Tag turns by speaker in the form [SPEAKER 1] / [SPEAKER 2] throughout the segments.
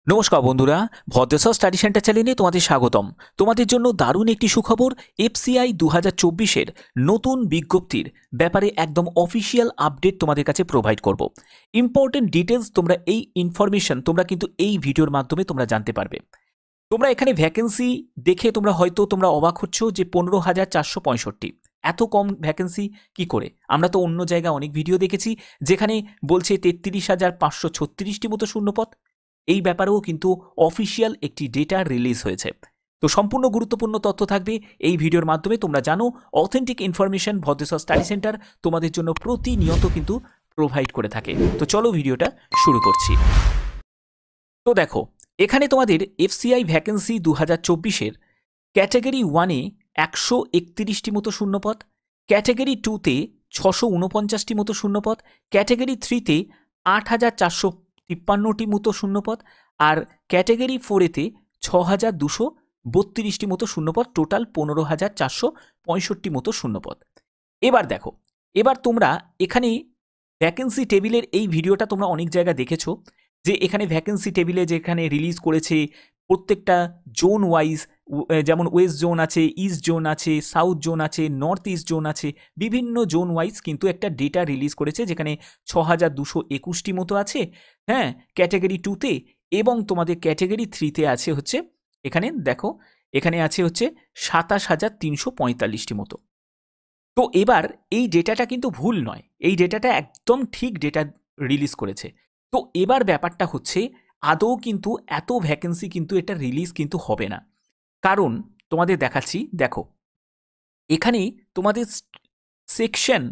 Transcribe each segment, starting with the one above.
[SPEAKER 1] নমস্কার বন্ধুরা, Bhadreswar study centre চ্যানেলে তোমাদের স্বাগতম। তোমাদের জন্য দারুণ একটি সুখবর। এফসিআই 2024-এর নতুন বিজ্ঞপ্তির ব্যাপারে একদম অফিসিয়াল আপডেট তোমাদের কাছে প্রোভাইড করব। ইম্পর্টেন্ট ডিটেলস তোমরা এই ইনফরমেশন তোমরা কিন্তু এই ভিডিওর মাধ্যমে তোমরা জানতে পারবে। তোমরা এখানে ভ্যাকেন্সি দেখে তোমরা অবাক হচ্ছ যে 15,465 এত কম ভ্যাকেন্সি কি করে। আমরা তো অন্য জায়গায় অনেক ভিডিও দেখেছি যেখানে বলছে 33,536টি মতো শূন্যপদ। এই ব্যাপারেও কিন্তু অফিসিয়াল একটি ডেটা রিলিজ হয়েছে। তো সম্পূর্ণ গুরুত্বপূর্ণ তথ্য থাকবে এই ভিডিওর মাধ্যমে। তোমরা জানো authentic information Bhadreswar study centre তোমাদের জন্য প্রতিনিয়ত কিন্তু প্রোভাইড করে থাকে। তো চলো ভিডিওটা শুরু করছি। তো দেখো, এখানে তোমাদের এফসিআই ভ্যাকেন্সি 2024-এর ক্যাটাগরি 1-এ 131টি মতো শূন্যপদ, ক্যাটাগরি 2-তে 649টি মতো শূন্যপদ, ক্যাটাগরি 3-তে 8,453টি মতো শূন্যপদ, আর ক্যাটাগরি 4-এতে 6,232টি মতো শূন্যপদ, টোটাল 15,465 মতো শূন্যপদ। এবার দেখো, এবার তোমরা এখানে ভ্যাকেন্সি টেবিলের এই ভিডিওটা তোমরা অনেক জায়গায় দেখেছো যে এখানে ভ্যাকেন্সি টেবিলে যেখানে রিলিজ করেছে প্রত্যেকটা জোন ওয়াইজ, যেমন ওয়েস্ট জোন আছে, ইস্ট জোন আছে, সাউথ জোন আছে, নর্থ ইস্ট জোন আছে, বিভিন্ন জোন ওয়াইজ কিন্তু একটা ডেটা রিলিজ করেছে যেখানে 6,221টি মতো আছে, হ্যাঁ, ক্যাটাগরি 2-তে, এবং তোমাদের ক্যাটাগরি 3-তে আছে হচ্ছে, এখানে দেখো, এখানে আছে হচ্ছে 27,345টি মতো। তো এবার এই ডেটাটা কিন্তু ভুল নয়, এই ডেটাটা একদম ঠিক ডেটা রিলিজ করেছে। তো এবার ব্যাপারটা হচ্ছে আদৌ কিন্তু এত ভ্যাকেন্সি কিন্তু এটা রিলিজ কিন্তু হবে না। কারণ তোমাদের দেখাচ্ছি, দেখো এখানে তোমাদের সেকশন,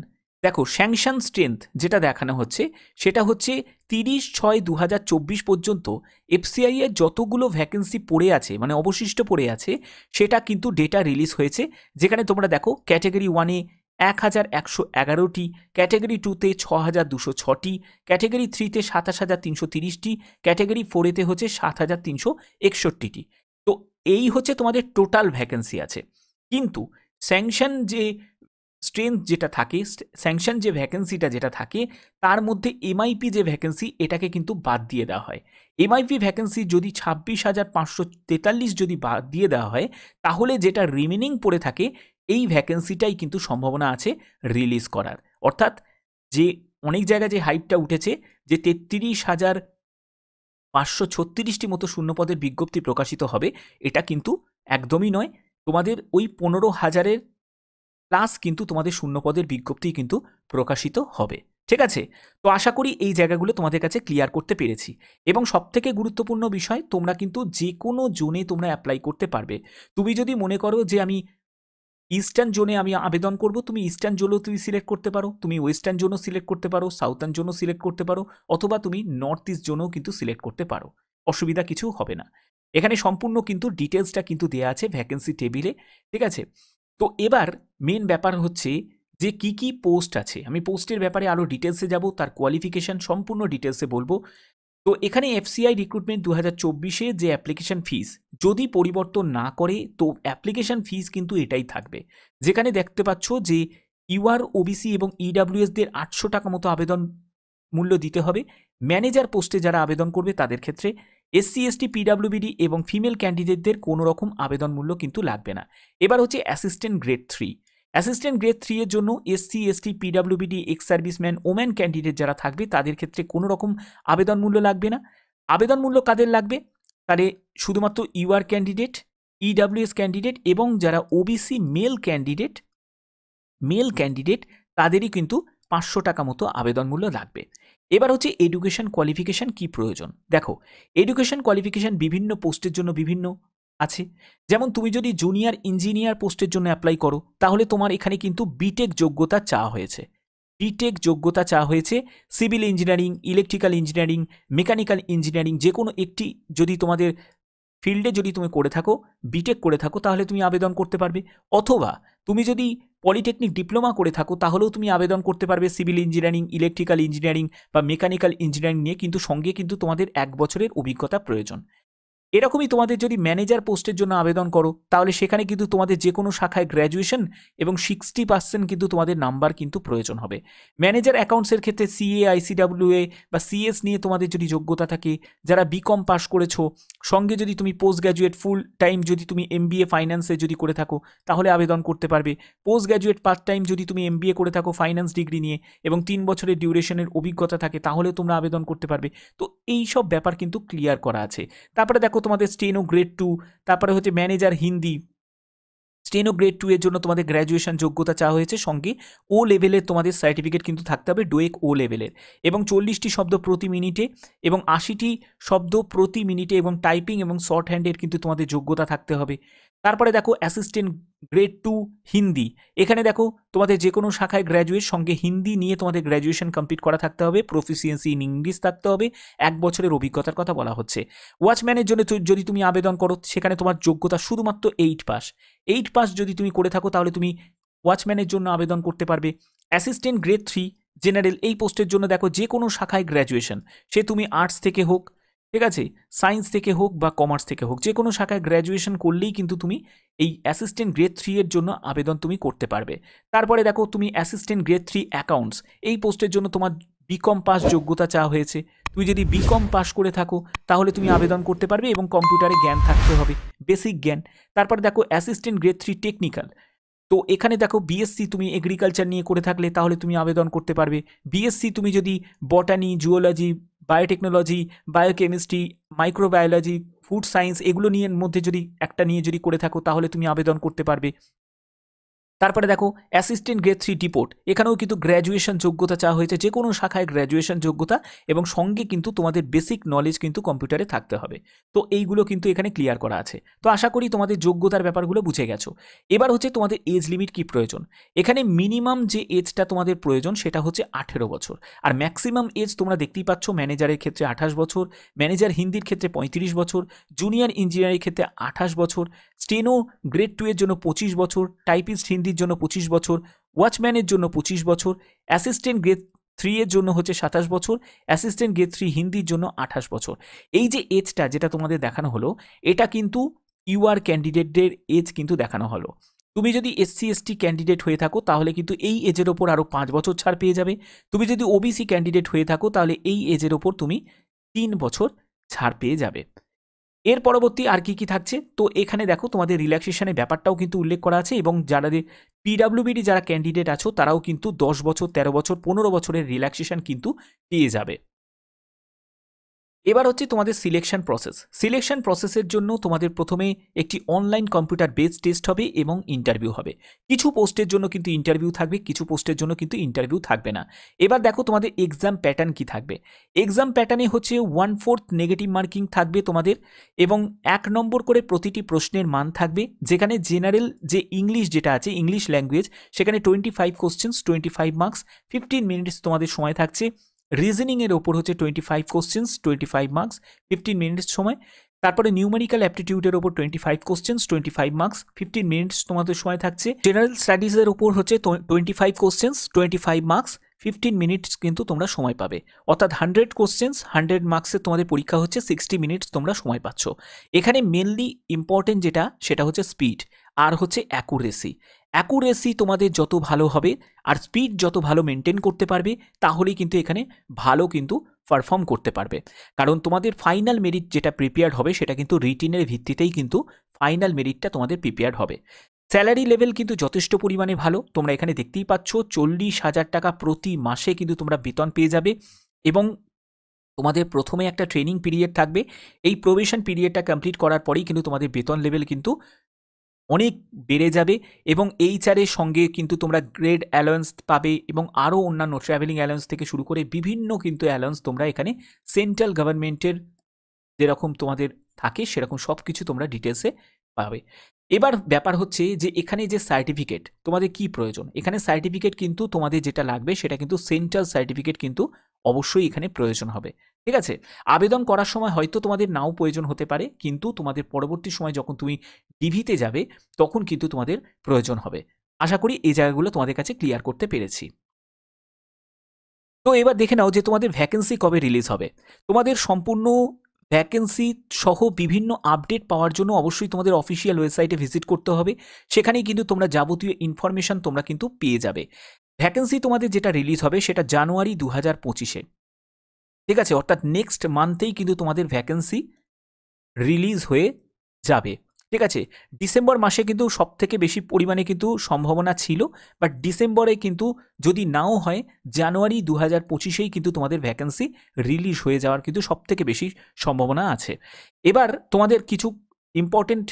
[SPEAKER 1] দেখো স্যাংশন স্ট্রেংথ যেটা দেখানো হচ্ছে সেটা হচ্ছে 30/6/2024 পর্যন্ত এফসিআই এর যতগুলো ভ্যাকেন্সি পড়ে আছে, মানে অবশিষ্ট পড়ে আছে, সেটা কিন্তু ডেটা রিলিজ হয়েছে। যেখানে তোমরা দেখো ক্যাটাগরি 1-এ 1,111টি, ক্যাটাগরি 2-তে 6,206টি, ক্যাটাগরি 3-তে 27,330টি, ক্যাটাগরি 4-এতে হচ্ছে 7,361টি। তো এই হচ্ছে তোমাদের টোটাল ভ্যাকেন্সি আছে। কিন্তু স্যাংশন যে স্ট্রেংথ যেটা থাকে, স্যাংশন যে ভ্যাকেন্সিটা যেটা থাকে, তার মধ্যে এমআইপি যে ভ্যাকেন্সি এটাকে কিন্তু বাদ দিয়ে দেওয়া হয়। এমআইপি ভ্যাকেন্সি যদি 26,543 যদি বাদ দিয়ে দেওয়া হয়, তাহলে যেটা রিমেনিং পড়ে থাকে এই ভ্যাকেন্সিটাই কিন্তু সম্ভাবনা আছে রিলিজ করার। অর্থাৎ যে অনেক জায়গায় যে হাইপটা উঠেছে যে 33,536টি মতো শূন্যপদের বিজ্ঞপ্তি প্রকাশিত হবে, এটা কিন্তু একদমই নয়। তোমাদের ওই 15,000-এর প্লাস কিন্তু তোমাদের শূন্যপদের বিজ্ঞপ্তি কিন্তু প্রকাশিত হবে। ঠিক আছে? তো আশা করি এই জায়গাগুলো তোমাদের কাছে ক্লিয়ার করতে পেরেছি। এবং সবথেকে গুরুত্বপূর্ণ বিষয়, তোমরা কিন্তু যে কোনো জোনে তোমরা অ্যাপ্লাই করতে পারবে। তুমি যদি মনে করো যে আমি ইস্টার্ন জোনে আমি আবেদন করব, তুমি ইস্টার্ন জোনও তুমি সিলেক্ট করতে পারো, তুমি ওয়েস্টার্ন জোনও সিলেক্ট করতে পারো, সাউথার্ন জোনও সিলেক্ট করতে পারো, অথবা তুমি নর্থ ইস্ট জোনও কিন্তু সিলেক্ট করতে পারো। অসুবিধা কিছু হবে না। এখানে সম্পূর্ণ কিন্তু ডিটেলসটা কিন্তু দেয়া আছে ভ্যাকেন্সি টেবিলে। ঠিক আছে? তো এবার মেন ব্যাপার হচ্ছে যে কি কি পোস্ট আছে। আমি পোস্টের ব্যাপারে আরও ডিটেলসে যাব, তার কোয়ালিফিকেশন সম্পূর্ণ ডিটেলসে বলবো। তো এখানে এফসিআই রিক্রুটমেন্ট 2024-এ যে অ্যাপ্লিকেশন ফিস যদি পরিবর্তন না করে, তো অ্যাপ্লিকেশন ফিস কিন্তু এটাই থাকবে। যেখানে দেখতে পাচ্ছ যে ইউআর, ওবিসি এবং ইডাব্লিউএসদের 800 টাকা মতো আবেদন মূল্য দিতে হবে। ম্যানেজার পোস্টে যারা আবেদন করবে তাদের ক্ষেত্রে এসসি, এসটি, পিডাব্লিউবিডি এবং ফিমেল ক্যান্ডিডেটদের কোনো রকম আবেদন মূল্য কিন্তু লাগবে না। এবার হচ্ছে অ্যাসিস্ট্যান্ট গ্রেড 3। অ্যাসিস্ট্যান্ট গ্রেড 3 এর জন্য SC, ST, পিডাব্লিউবিডি, ex serviceman, woman candidate যারা থাকবে তাদের ক্ষেত্রে কোনো রকম আবেদন মূল্য লাগবে না। আবেদন মূল্য কাদের লাগবে? তাহলে শুধুমাত্র ইউআর ক্যান্ডিডেট, ইডাব্লিউএস ক্যান্ডিডেট এবং যারা ওবিসি মেল ক্যান্ডিডেট তাদেরই কিন্তু 500 টাকা মতো আবেদন মূল্য লাগবে। এবার হচ্ছে এডুকেশন কোয়ালিফিকেশন কি প্রয়োজন। দেখো, এডুকেশন কোয়ালিফিকেশন বিভিন্ন পোস্টের জন্য বিভিন্ন আছে। যেমন তুমি যদি জুনিয়র ইঞ্জিনিয়ার পোস্টের জন্য অ্যাপ্লাই করো, তাহলে তোমার এখানে কিন্তু বিটেক যোগ্যতা চাওয়া হয়েছে। বিটেক যোগ্যতা চাওয়া হয়েছে। Civil engineering, electrical engineering, mechanical engineering যে কোনো একটি যদি তোমাদের ফিল্ডে যদি তুমি করে থাকো, বিটেক করে থাকো, তাহলে তুমি আবেদন করতে পারবে। অথবা তুমি যদি পলিটেকনিক ডিপ্লোমা করে থাকো, তাহলেও তুমি আবেদন করতে পারবে সিভিল ইঞ্জিনিয়ারিং, ইলেকট্রিক্যাল ইঞ্জিনিয়ারিং বা মেকানিক্যাল ইঞ্জিনিয়ারিং নিয়ে, কিন্তু সঙ্গে কিন্তু তোমাদের 1 বছরের অভিজ্ঞতা প্রয়োজন। এরকমই তোমাদের যদি ম্যানেজার পোস্টের জন্য আবেদন করো তাহলে সেখানে কিন্তু তোমাদের যে কোনো শাখায় গ্র্যাজুয়েশন এবং 60% কিন্তু তোমাদের নাম্বার কিন্তু প্রয়োজন হবে। ম্যানেজার অ্যাকাউন্টসের ক্ষেত্রে সিএ, আইসিডাব্লিউএ বা সিএস নিয়ে তোমাদের যদি যোগ্যতা থাকে, যারা বিকম পাস করেছো, সঙ্গে যদি তুমি পোস্ট গ্র্যাজুয়েট ফুল টাইম যদি তুমি এমবিএ ফাইন্যান্সে যদি করে থাকো তাহলে আবেদন করতে পারবে। পোস্ট গ্র্যাজুয়েট পার্ট টাইম যদি তুমি এমবিএ করে থাকো ফাইন্যান্স ডিগ্রি নিয়ে এবং 3 বছরের ডিউরেশনের অভিজ্ঞতা থাকে তাহলে তোমরা আবেদন করতে পারবে। তো এই সব ব্যাপার কিন্তু ক্লিয়ার করা আছে। তারপরে দেখো তোমাদের স্টেনো গ্রেড 2, তারপরে হচ্ছে ম্যানেজার হিন্দি, স্টেনো গ্রেড 2 এর জন্য তোমাদের গ্র্যাজুয়েশন যোগ্যতা চাওয়া হয়েছে, সঙ্গে ও লেভেলের তোমাদের সার্টিফিকেট কিন্তু থাকতে হবে, ডোয়েক ও লেভেলের, এবং 40টি শব্দ প্রতি মিনিটে এবং 80টি শব্দ প্রতি মিনিটে এবং টাইপিং এবং শর্ট হ্যান্ডের কিন্তু তোমাদের যোগ্যতা থাকতে হবে। তারপরে দেখো অ্যাসিস্ট্যান্ট গ্রেড 2 হিন্দি, এখানে দেখো তোমাদের যে কোনো শাখায় গ্র্যাজুয়েট, সঙ্গে হিন্দি নিয়ে তোমাদের গ্র্যাজুয়েশন কমপ্লিট করা থাকতে হবে, প্রফিসিয়েন্সি ইন ইংলিশ থাকতে হবে, 1 বছরের অভিজ্ঞতার কথা বলা হচ্ছে। ওয়াচম্যানের জন্য যদি তুমি আবেদন করো সেখানে তোমার যোগ্যতা শুধুমাত্র 8 পাস, 8 পাস যদি তুমি করে থাকো তাহলে তুমি ওয়াচম্যানের জন্য আবেদন করতে পারবে। অ্যাসিস্ট্যান্ট গ্রেড 3 জেনারেল, এই পোস্টের জন্য দেখো যে কোনো শাখায় গ্র্যাজুয়েশন, সে তুমি আর্টস থেকে হোক, ঠিক আছে, সায়েন্স থেকে হোক বা কমার্স থেকে হোক, যে কোনো শাখায় গ্র্যাজুয়েশন করলেই কিন্তু তুমি এই অ্যাসিস্ট্যান্ট গ্রেড 3 এর জন্য আবেদন তুমি করতে পারবে। তারপরে দেখো তুমি অ্যাসিস্ট্যান্ট গ্রেড 3 অ্যাকাউন্টস, এই পোস্টের জন্য তোমার বিকম পাস যোগ্যতা চাওয়া হয়েছে। তুমি যদি বিকম পাস করে থাকো তাহলে তুমি আবেদন করতে পারবে এবং কম্পিউটারে জ্ঞান থাকতে হবে, বেসিক জ্ঞান। তারপর দেখো অ্যাসিস্ট্যান্ট গ্রেড 3 টেকনিক্যাল, তো এখানে দেখো বিএসসি তুমি এগ্রিকালচার নিয়ে করে থাকলে তাহলে তুমি আবেদন করতে পারবে। বিএসসি তুমি যদি বটানি, zoology, biotechnology, biochemistry, microbiology, food science এগুলো নিয়ে মধ্যে যদি একটা নিয়ে যদি করে থাকো তাহলে তুমি আবেদন করতে পারবে। তারপরে দেখো অ্যাসিস্ট্যান্ট গ্রেড 3 ডিপোর্ট, এখানেও কিন্তু গ্র্যাজুয়েশন যোগ্যতা চাওয়া হয়েছে, যে কোনো শাখায় গ্র্যাজুয়েশন যোগ্যতা এবং সঙ্গে কিন্তু তোমাদের বেসিক নলেজ কিন্তু কম্পিউটারে থাকতে হবে। তো এইগুলো কিন্তু এখানে ক্লিয়ার করা আছে। তো আশা করি তোমাদের যোগ্যতার ব্যাপারগুলো বুঝে গেছো। এবার হচ্ছে তোমাদের এজ লিমিট কি প্রয়োজন। এখানে মিনিমাম যে এজটা তোমাদের প্রয়োজন সেটা হচ্ছে 18 বছর, আর ম্যাক্সিমাম এজ তোমরা দেখতেই পাচ্ছ, ম্যানেজারের ক্ষেত্রে 28 বছর, ম্যানেজার হিন্দির ক্ষেত্রে 35 বছর, জুনিয়র ইঞ্জিনিয়ারের ক্ষেত্রে 28 বছর, স্টেনো গ্রেড 2 এর জন্য 25 বছর, টাইপিস্ট হিন্দির জন্য 25 বছর, ওয়াচম্যানের জন্য 25 বছর, অ্যাসিস্ট্যান্ট গ্রেড 3 এর জন্য হচ্ছে 27 বছর, অ্যাসিস্ট্যান্ট গ্রেড 3 হিন্দির জন্য 28 বছর। এই যে এজটা যেটা তোমাদের দেখানো হলো এটা কিন্তু ইউআর ক্যান্ডিডেটদের এজ কিন্তু দেখানো হলো। তুমি যদি এসসি এসটি ক্যান্ডিডেট হয়ে থাকো তাহলে কিন্তু এই এজের ওপর আরও 5 বছর ছাড় পেয়ে যাবে। তুমি যদি ওবিসি ক্যান্ডিডেট হয়ে থাকো তাহলে এই এজের ওপর তুমি 3 বছর ছাড় পেয়ে যাবে। এর পরবর্তী আর কি থাকছে, তো এখানে দেখো তোমাদের রিল্যাক্সেশনের ব্যাপারটাও কিন্তু উল্লেখ করা আছে, এবং যারা পিডাব্লিউবিডি যারা ক্যান্ডিডেট আছো তারাও কিন্তু 10 বছর, 13 বছর, 15 বছরের রিল্যাক্সেশন কিন্তু পেয়ে যাবে। এবার হচ্ছে তোমাদের সিলেকশন প্রসেস। সিলেকশন প্রসেসের জন্য তোমাদের প্রথমে একটি অনলাইন কম্পিউটার বেসড টেস্ট হবে এবং ইন্টারভিউ হবে। কিছু পোস্টের জন্য কিন্তু ইন্টারভিউ থাকবে, কিছু পোস্টের জন্য কিন্তু ইন্টারভিউ থাকবে না। এবার দেখো তোমাদের এক্সাম প্যাটার্ন কি থাকবে। এক্সাম প্যাটার্নে হচ্ছে 1/4 নেগেটিভ মার্কিং থাকবে তোমাদের, এবং 1 নম্বর করে প্রতিটি প্রশ্নের মান থাকবে। যেখানে জেনারেল যে ইংলিশ যেটা আছে, ইংলিশ ল্যাঙ্গুয়েজ, সেখানে 25 কোশ্চেন্স, 25 মার্কস, 15 মিনিটস তোমাদের সময় থাকছে। রিজনিংয়ের ওপর হচ্ছে 25 কোশ্চেন্স, 25 মার্কস, 15 মিনিটস সময়। তারপরে নিউমেরিক্যাল অ্যাপটিটিউডের ওপর 25 কোশ্চেন্স, 25 মার্কস, 15 মিনিটস তোমাদের সময় থাকছে। জেনারেল স্টাডিজের ওপর হচ্ছে 25 কোশ্চেন্স, 25 মার্কস, 15 মিনিটস কিন্তু তোমরা সময় পাবে। অর্থাৎ 100 কোশ্চেন্স, 100 মার্কসের তোমাদের পরীক্ষা হচ্ছে, 60 মিনিটস তোমরা সময় পাচ্ছ। এখানে মেনলি ইম্পর্টেন্ট যেটা সেটা হচ্ছে স্পিড আর হচ্ছে অ্যাকুরেসি। অ্যাকুরেসি তোমাদের যত ভালো হবে আর স্পিড যত ভালো মেনটেন করতে পারবে তাহলেই কিন্তু এখানে ভালো কিন্তু পারফর্ম করতে পারবে। কারণ তোমাদের ফাইনাল মেরিট যেটা প্রিপেয়ার্ড হবে সেটা কিন্তু রিটিনের ভিত্তিতেই কিন্তু ফাইনাল মেরিটটা তোমাদের প্রিপেয়ার্ড হবে। স্যালারি লেভেল কিন্তু যথেষ্ট পরিমাণে ভালো, তোমরা এখানে দেখতেই পাচ্ছ 40,000 টাকা প্রতি মাসে কিন্তু তোমরা বেতন পেয়ে যাবে। এবং তোমাদের প্রথমে একটা ট্রেনিং পিরিয়ড থাকবে, এই প্রোবেশন পিরিয়ডটা কমপ্লিট করার পরেই কিন্তু তোমাদের বেতন লেভেল কিন্তু অনেক বেড়ে যাবে, এবং এইচআরের সঙ্গে কিন্তু তোমরা গ্রেড অ্যালাউন্স পাবে এবং আরও অন্যান্য ট্রাভেলিং অ্যালাউন্স থেকে শুরু করে বিভিন্ন কিন্তু অ্যালাউন্স তোমরা এখানে সেন্ট্রাল গভর্নমেন্টের যেরকম তোমাদের থাকে সেরকম সব কিছু তোমরা ডিটেলসে পাবে। এবার ব্যাপার হচ্ছে যে এখানে যে সার্টিফিকেট তোমাদের কি প্রয়োজন। এখানে সার্টিফিকেট কিন্তু তোমাদের যেটা লাগবে সেটা কিন্তু সেন্ট্রাল সার্টিফিকেট কিন্তু অবশ্যই এখানে প্রয়োজন হবে, ঠিক আছে। আবেদন করার সময় হয়তো তোমাদের নাও প্রয়োজন হতে পারে, কিন্তু তোমাদের পরবর্তী সময় যখন তুমি ডিভিতে যাবে তখন কিন্তু তোমাদের প্রয়োজন হবে। আশা করি এই জায়গাগুলো তোমাদের কাছে ক্লিয়ার করতে পেরেছি। তো এবার দেখে নাও যে তোমাদের ভ্যাকেন্সি কবে রিলিজ হবে। তোমাদের সম্পূর্ণ ভ্যাকেন্সি সহ বিভিন্ন আপডেট পাওয়ার জন্য অবশ্যই তোমাদের অফিসিয়াল ওয়েবসাইটে ভিজিট করতে হবে। সেখানেই কিন্তু তোমরা যাবতীয় ইনফরমেশন তোমরা কিন্তু পেয়ে যাবে। ভ্যাকেন্সি তোমাদের যেটা রিলিজ হবে সেটা জানুয়ারি 2025-এ, ঠিক আছে? অর্থাৎ নেক্সট মান্থেই কিন্তু তোমাদের ভ্যাকেন্সি রিলিজ হয়ে যাবে, ঠিক আছে? ডিসেম্বর মাসে কিন্তু সবথেকে বেশি পরিমাণে কিন্তু সম্ভাবনা ছিল, বাট ডিসেম্বরে কিন্তু যদি নাও হয়, জানুয়ারি 2025-এই কিন্তু তোমাদের ভ্যাকেন্সি রিলিজ হয়ে যাওয়ার কিন্তু সবথেকে বেশি সম্ভাবনা আছে। এবার তোমাদের কিছু ইম্পর্টেন্ট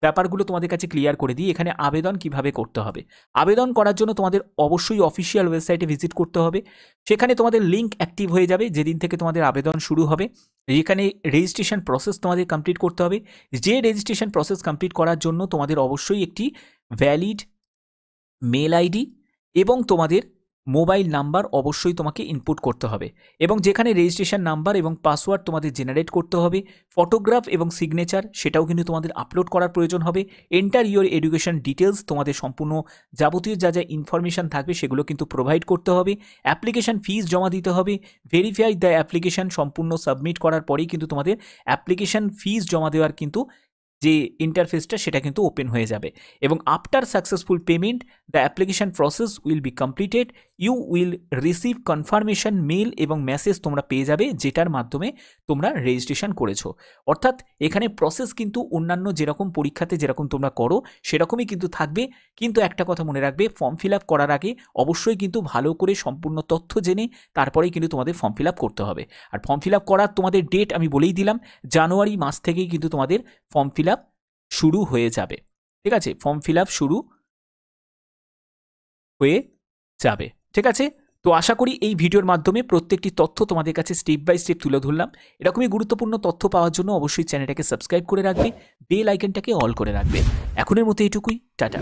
[SPEAKER 1] ব্যাপারগুলো তোমাদের কাছে ক্লিয়ার করে দিই। এখানে আবেদন কিভাবে করতে হবে। আবেদন করার জন্য তোমাদের অবশ্যই অফিসিয়াল ওয়েবসাইটে ভিজিট করতে হবে। সেখানে তোমাদের লিঙ্ক অ্যাক্টিভ হয়ে যাবে যেদিন থেকে তোমাদের আবেদন শুরু হবে। এখানে রেজিস্ট্রেশন প্রসেস তোমাদের কমপ্লিট করতে হবে। যে রেজিস্ট্রেশন প্রসেস কমপ্লিট করার জন্য তোমাদের অবশ্যই একটি ভ্যালিড মেল আইডি এবং তোমাদের মোবাইল নাম্বার অবশ্যই তোমাকে ইনপুট করতে হবে, এবং যেখানে রেজিস্ট্রেশন নাম্বার এবং পাসওয়ার্ড তোমাদের জেনারেট করতে হবে। ফটোগ্রাফ এবং সিগনেচার সেটাও কিন্তু তোমাদের আপলোড করার প্রয়োজন হবে। এন্টার ইওর এডুকেশন ডিটেলস, তোমাদের সম্পূর্ণ যাবতীয় যা যা ইনফরমেশান থাকবে সেগুলো কিন্তু প্রোভাইড করতে হবে। অ্যাপ্লিকেশান ফিস জমা দিতে হবে। ভেরিফাই দ্য অ্যাপ্লিকেশান সম্পূর্ণ সাবমিট করার পরেই কিন্তু তোমাদের অ্যাপ্লিকেশান ফিস জমা দেওয়ার কিন্তু যে ইন্টারফেসটা সেটা কিন্তু ওপেন হয়ে যাবে, এবং after successful payment the application process will be completed. You will receive confirmation mail এবং মেসেজ তোমরা পেয়ে যাবে যেটার মাধ্যমে তোমরা রেজিস্ট্রেশন করেছো। অর্থাৎ এখানে প্রসেস কিন্তু অন্যান্য যেরকম পরীক্ষাতে যেরকম তোমরা করো সেরকমই কিন্তু থাকবে। কিন্তু একটা কথা মনে রাখবে, ফর্ম ফিল আপ করার আগে অবশ্যই কিন্তু ভালো করে সম্পূর্ণ তথ্য জেনে তারপরেই কিন্তু তোমাদের ফর্ম ফিল আপ করতে হবে। আর ফর্ম ফিল আপ করার তোমাদের ডেট আমি বলেই দিলাম, জানুয়ারি মাস থেকেই কিন্তু তোমাদের ফর্ম ফিল আপ শুরু হয়ে যাবে, ঠিক আছে? ফর্ম ফিল আপ শুরু হয়ে যাবে, ঠিক আছে? তো আশা করি এই ভিডিওর মাধ্যমে প্রত্যেকটি তথ্য তোমাদের কাছে স্টেপ বাই স্টেপ তুলে ধরলাম। এরকমই গুরুত্বপূর্ণ তথ্য পাওয়ার জন্য অবশ্যই চ্যানেলটাকে সাবস্ক্রাইব করে রাখবে, বেল আইকনটাকে অল করে রাখবে। এখনের মতো এইটুকুই, টাটা।